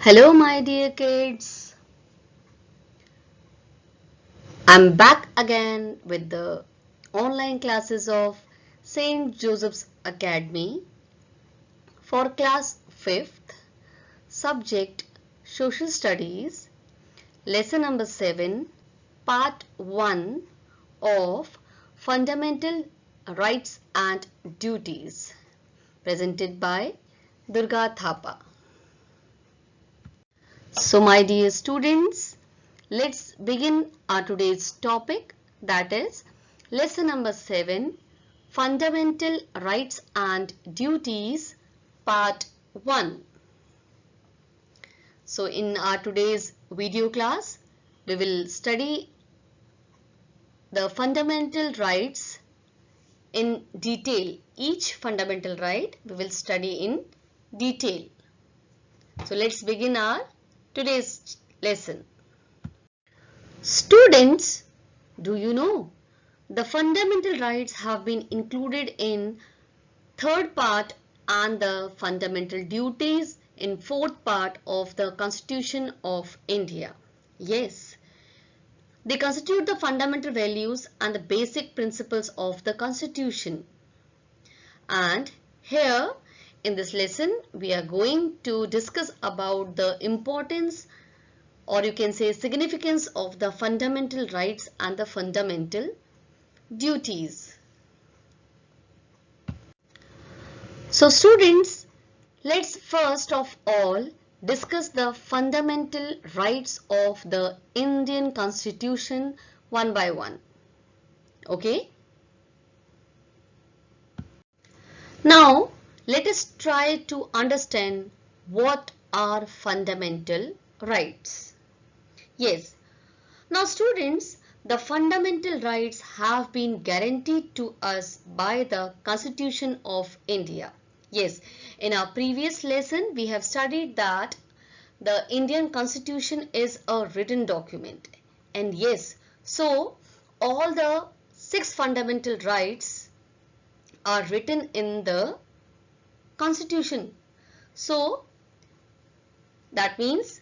Hello my dear kids, I'm back again with the online classes of St. Joseph's Academy for class 5th, subject Social Studies, lesson number 7, part 1 of Fundamental Rights and Duties, presented by Durga Thapa. So my dear students, let's begin our today's topic, that is lesson number 7, Fundamental Rights and Duties, part 1. So in our today's video class, we will study the fundamental rights in detail. Each fundamental right we will study in detail. So let's begin our today's lesson. Students, do you know the fundamental rights have been included in third part and the fundamental duties in fourth part of the Constitution of India? Yes, they constitute the fundamental values and the basic principles of the Constitution. And here in this lesson we are going to discuss about the importance, or you can say significance, of the fundamental rights and the fundamental duties. So students, let's first of all discuss the fundamental rights of the Indian Constitution one by one. Okay? Now, let us try to understand what are fundamental rights. Yes. Now students, the fundamental rights have been guaranteed to us by the Constitution of India. Yes, in our previous lesson we have studied that the Indian Constitution is a written document. And yes, so all the 6 fundamental rights are written in the Constitution. So that means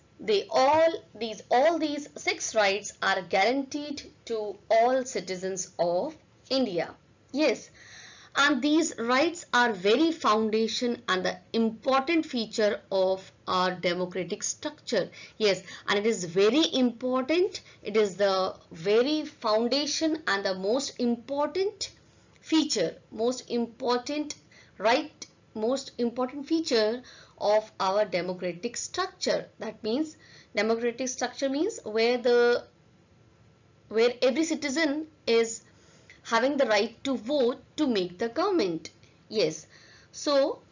all these 6 rights are guaranteed to all citizens of India. Yes, and these rights are very foundation and the important feature of our democratic structure. Yes, and it is very important. It is the very foundation and the most important feature, most important right, most important feature of our democratic structure. That means democratic structure means where every citizen is having the right to vote to make the government. Yes, so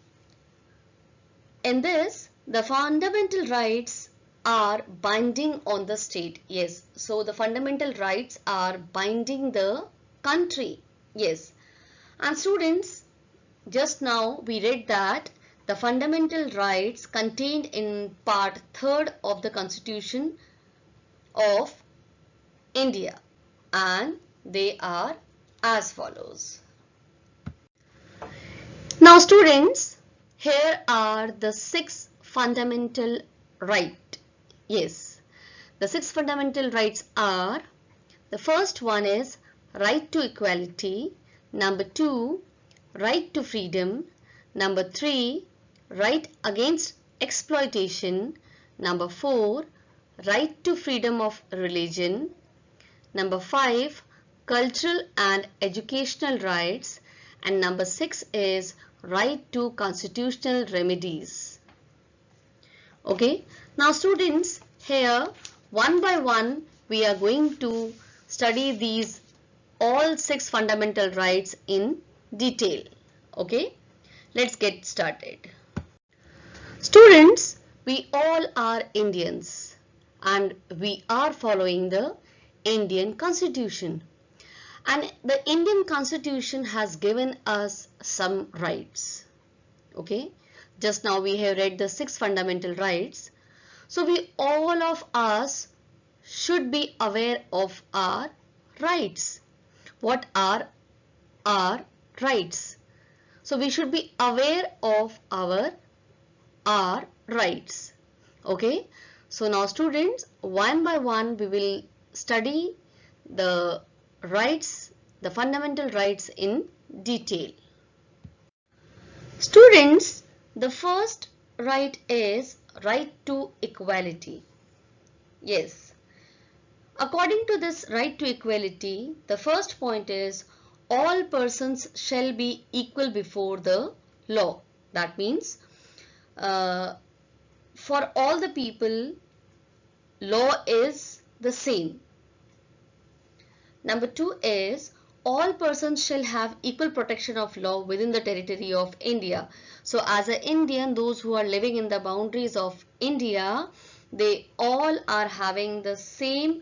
in this the fundamental rights are binding on the state. Yes, so the fundamental rights are binding the country. Yes, and students, just now we read that the fundamental rights contained in part 3rd of the Constitution of India, and they are as follows. Now students, here are the 6 fundamental rights. Yes, the 6 fundamental rights are, the first one is right to equality, number 2, right to freedom, number 3, right against exploitation, number 4, right to freedom of religion, number 5, cultural and educational rights, and number 6 is right to constitutional remedies. Okay, now students, here one by one we are going to study these all 6 fundamental rights in detail. Okay, let's get started. Students, we all are Indians and we are following the Indian Constitution. And the Indian Constitution has given us some rights. Okay, just now we have read the 6 fundamental rights. So we all of us should be aware of our rights. What are our rights? So we should be aware of our rights. Okay, so now students, one by one we will study the rights, the fundamental rights in detail. Students, the first right is right to equality. Yes, according to this right to equality, the first point is all persons shall be equal before the law. That means uh, for all the people, law is the same. Number two is all persons shall have equal protection of law within the territory of India. So as an Indian, those who are living in the boundaries of India, they all are having the same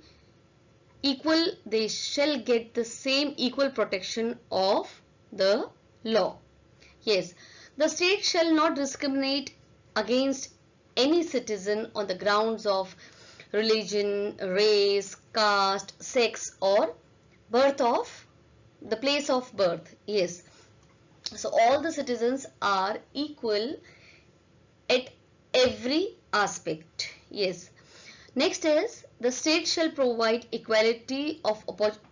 equal, they shall get the same equal protection of the law. Yes, the state shall not discriminate against any citizen on the grounds of religion, race, caste, sex, or birth of the place of birth. Yes, so all the citizens are equal at every aspect. Yes. Next is the state shall provide equality of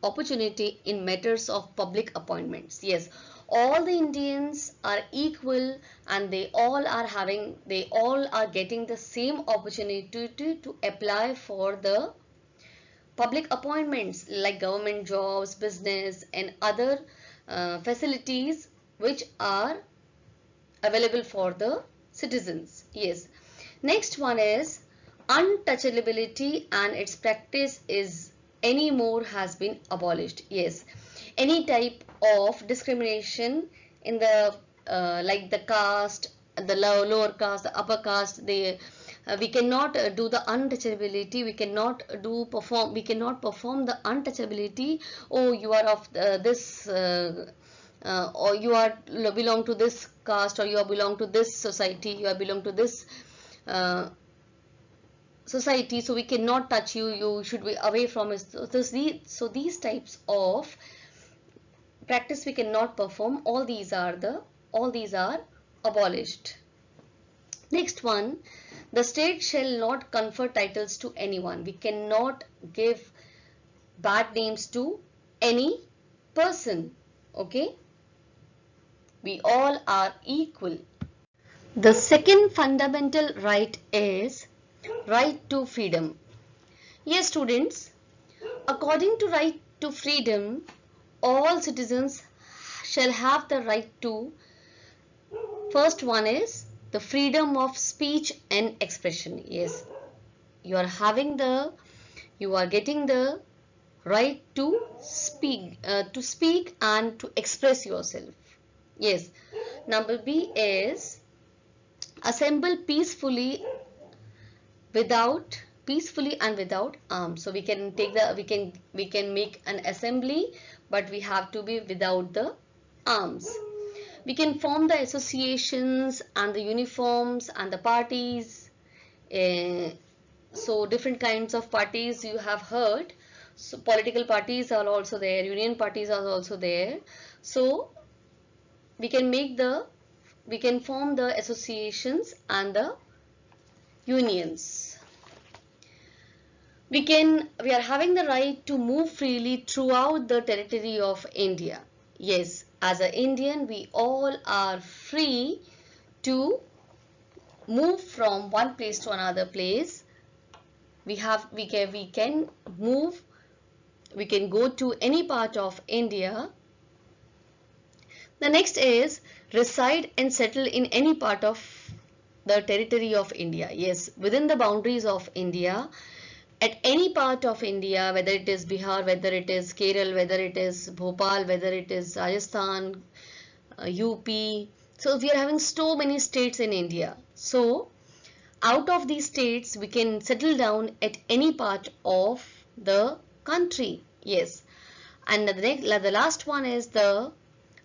opportunity in matters of public appointments. Yes, all the Indians are equal and they all are getting the same opportunity to apply for the public appointments like government jobs, business and other facilities which are available for the citizens. Yes. Next one is untouchability and its practice is anymore has been abolished. Yes. Any type of discrimination in the like the caste, the lower caste, the upper caste, we cannot do the untouchability. We cannot perform the untouchability. Oh, you are of this or you are belong to this caste, or you are belong to this society, you are belong to this uh, society, so we cannot touch you, you should be away from us. So these types of practice we cannot perform. All these are abolished. Next one, the state shall not confer titles to anyone. We cannot give bad names to any person. Okay, we all are equal. The second fundamental right is right to freedom. Yes, students, according to right to freedom, all citizens shall have the right to, first one is the freedom of speech and expression. Yes, you you are getting the right to speak and to express yourself. Yes. Number B is assemble peacefully and without arms. So we can take the we can make an assembly, but we have to be without the arms. We can form the associations and the uniforms and the parties. uh, so different kinds of parties you have heard. So political parties are also there, union parties are also there. So we can we can form the associations and the unions. We are having the right to move freely throughout the territory of India. Yes, as an Indian, we all are free to move from one place to another place. We can move, we can go to any part of India. The next is reside and settle in any part of the territory of India. Yes, within the boundaries of India, at any part of India, whether it is Bihar, whether it is Kerala, whether it is Bhopal, whether it is Rajasthan, UP. So we are having so many states in India. So out of these states, we can settle down at any part of the country. Yes. And the last one is the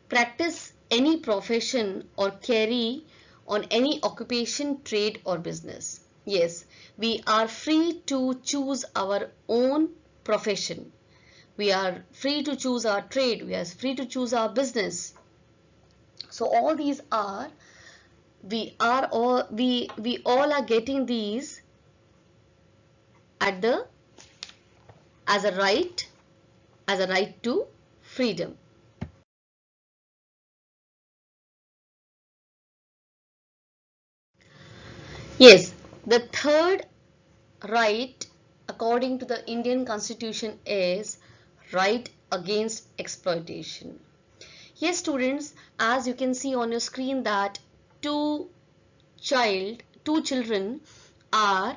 practice any profession or carry on any occupation, trade or business. Yes, we are free to choose our own profession. We are free to choose our trade. We are free to choose our business. So all these are, we all are getting these at the as a right to freedom. Yes, the third right according to the Indian Constitution is right against exploitation. Yes, students, as you can see on your screen that two children are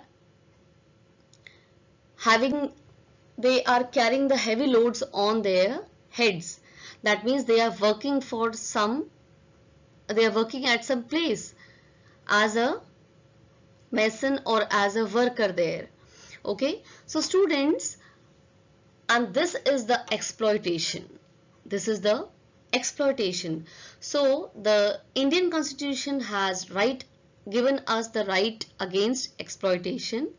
they are carrying the heavy loads on their heads. That means they are working at some place as a mason or as a worker there. Okay, so students, and this is the exploitation. This is the exploitation. So the Indian Constitution has given us the right against exploitation.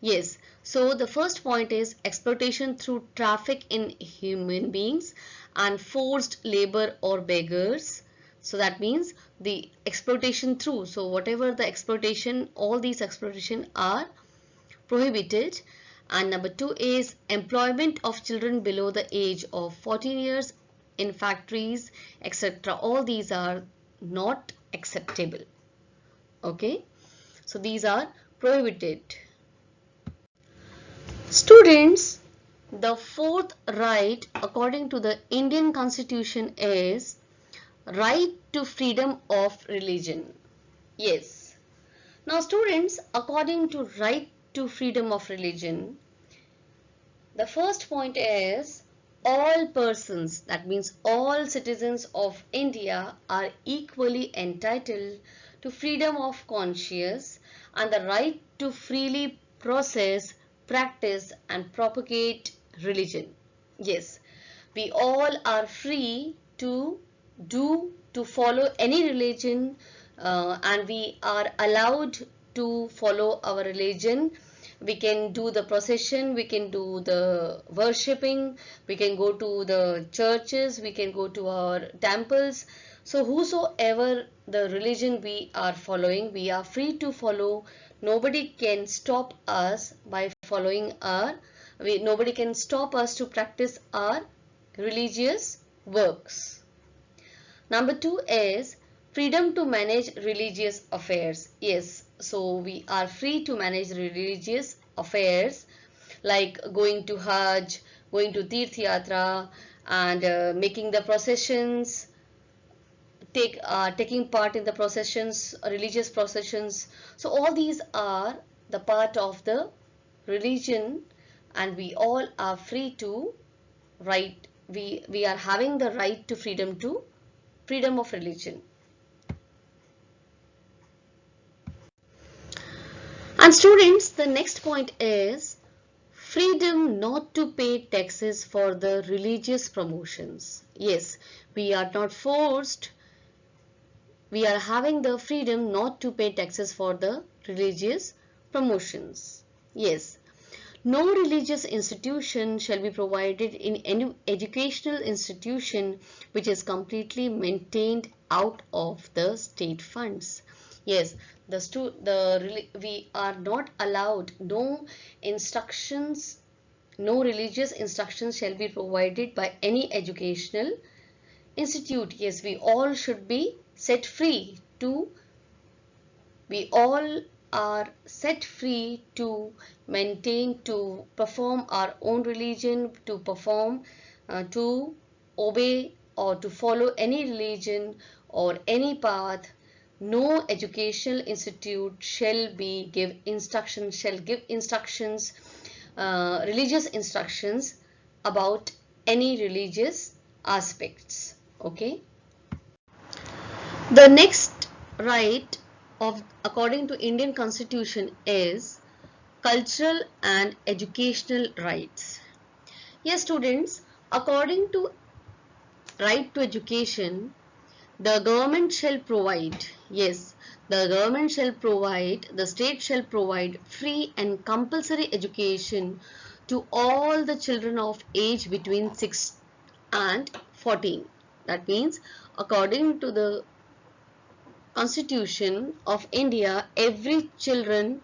Yes, so the first point is exploitation through traffic in human beings and forced labor or beggars. So that means the exploitation through, so whatever the exploitation, all these exploitation are prohibited. And number two is employment of children below the age of 14 years in factories, etc. All these are not acceptable. Okay, so these are prohibited. Students, the fourth right according to the Indian Constitution is right to freedom of religion. Yes. Now students, according to right to freedom of religion, the first point is all persons, that means all citizens of India, are equally entitled to freedom of conscience and the right to freely process, practice and propagate religion. Yes, we all are free to follow any religion, and we are allowed to follow our religion. We can do the procession, we can do the worshipping, we can go to the churches, we can go to our temples. So whosoever the religion we are following, we are free to follow. Nobody can stop us by following nobody can stop us to practice our religious works. Number two is freedom to manage religious affairs. Yes, so we are free to manage religious affairs like going to Hajj, going to Tirth Yatra and making the processions, taking part in the processions, religious processions. So all these are the part of the religion and we all are free to we are having the right to freedom of religion. And students, the next point is freedom not to pay taxes for the religious promotions. Yes, we are not forced. We are having the freedom not to pay taxes for the religious promotions. Yes. No religious institution shall be provided in any educational institution which is completely maintained out of the state funds. Yes, we are not allowed, no religious instructions shall be provided by any educational institute. Yes, we all should be set free we all are set free to maintain, to perform our own religion, to obey or to follow any religion or any path. No educational institute shall give instructions, religious instructions about any religious aspects. Okay. The next right according to Indian Constitution is cultural and educational rights. Yes, students, according to right to education, the government shall provide, yes, the state shall provide free and compulsory education to all the children of age between 6 and 14. That means, according to the Constitution of India, every children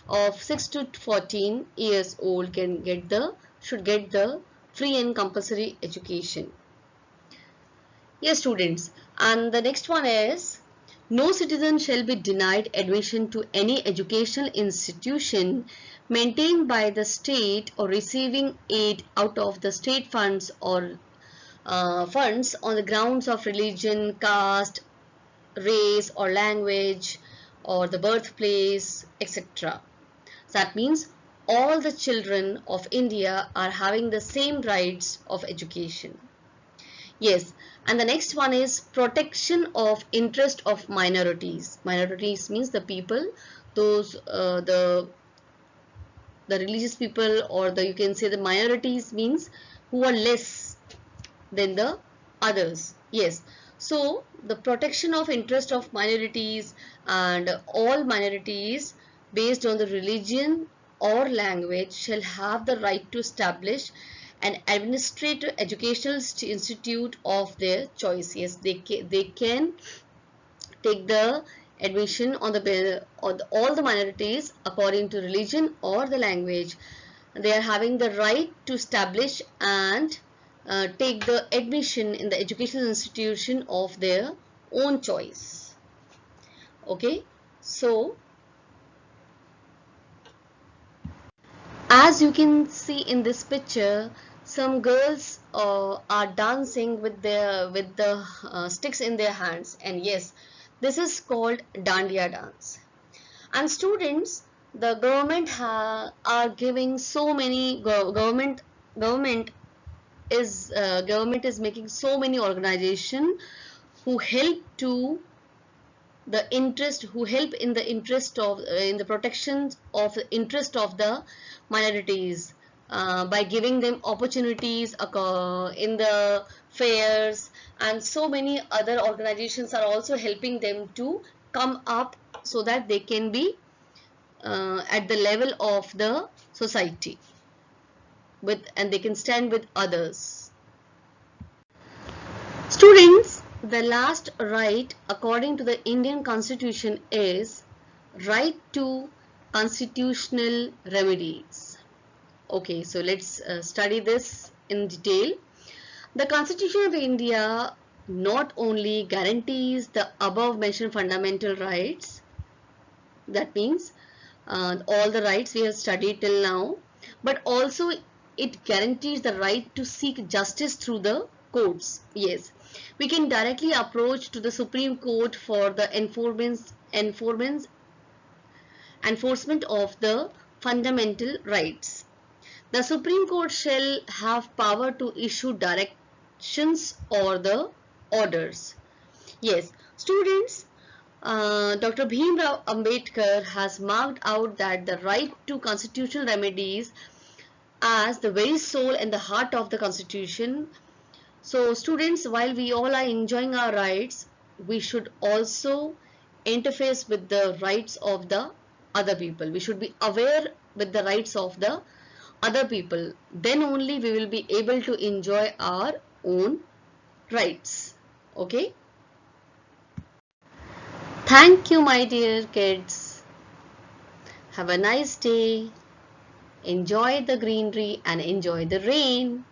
of 6 to 14 years old should get the free and compulsory education. Yes, students. And the next one is, no citizen shall be denied admission to any educational institution maintained by the state or receiving aid out of the state funds or funds on the grounds of religion, caste, race or language or the birthplace, etc. That means all the children of India are having the same rights of education. Yes, and the next one is protection of interest of minorities. Minorities means the people, those the religious people, or the you can say the minorities means who are less than the others. Yes, so the protection of interest of minorities, and all minorities based on the religion or language shall have the right to establish an administrative educational institute of their choice. Yes, they can take the admission on all the minorities according to religion or the language. They are having the right to establish and take the admission in the educational institution of their own choice. Okay, so as you can see in this picture, some girls are dancing with the sticks in their hands, and yes, this is called dandiya dance. And students, the government are giving so many government is making so many organizations who help to the interest who help in the interest of in the protection of the interest of the minorities by giving them opportunities in the fairs, and so many other organizations are also helping them to come up so that they can be at the level of the society and they can stand with others. Students, the last right according to the Indian Constitution is right to constitutional remedies. Okay, so let's study this in detail. The Constitution of India not only guarantees the above mentioned fundamental rights, that means all the rights we have studied till now, but also it guarantees the right to seek justice through the courts. Yes, we can directly approach to the Supreme Court for the enforcement of the fundamental rights. The Supreme Court shall have power to issue directions or the orders. Yes, students, Dr. Bhimrao Ambedkar has marked out that the right to constitutional remedies as the very soul and the heart of the Constitution. So students, while we all are enjoying our rights, we should also interface with the rights of the other people. We should be aware with the rights of the other people. Then only we will be able to enjoy our own rights. Okay? Thank you, my dear kids. Have a nice day. Enjoy the greenery and enjoy the rain.